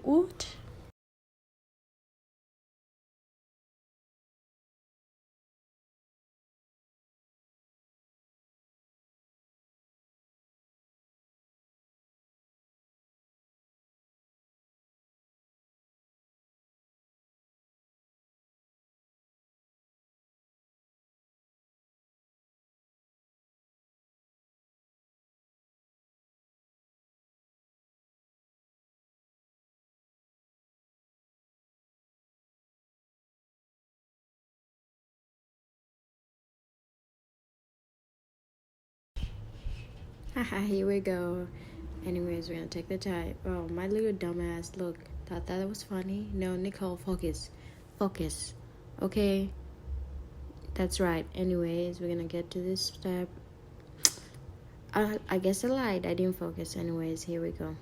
What? Haha, here we go. Anyways, we're gonna take the time. Oh, my little dumbass, look, thought that was funny. No, Nicole, focus. Focus. Okay? That's right. Anyways, we're gonna get to this step. I guess I lied. I didn't focus. Anyways, here we go.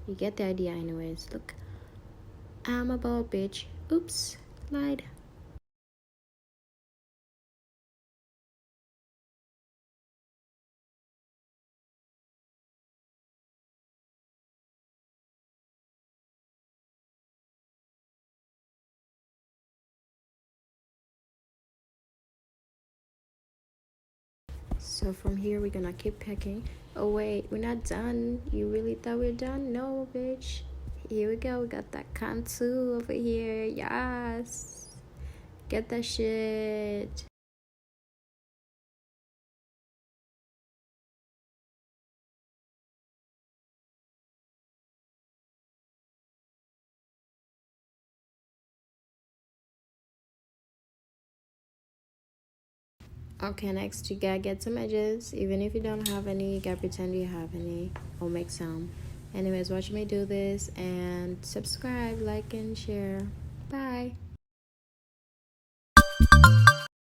You get the idea anyways. Look. I'm a bald bitch. Oops. Lied. So from here we're gonna keep picking. Oh wait, we're not done. You really thought we're done? No, bitch. Here we go. We got that Cantu over here. Yes. Get that shit. Okay, next you gotta get some edges. Even if you don't have any, you gotta pretend you have any or make some. Anyways, watch me do this and subscribe, like, and share. Bye.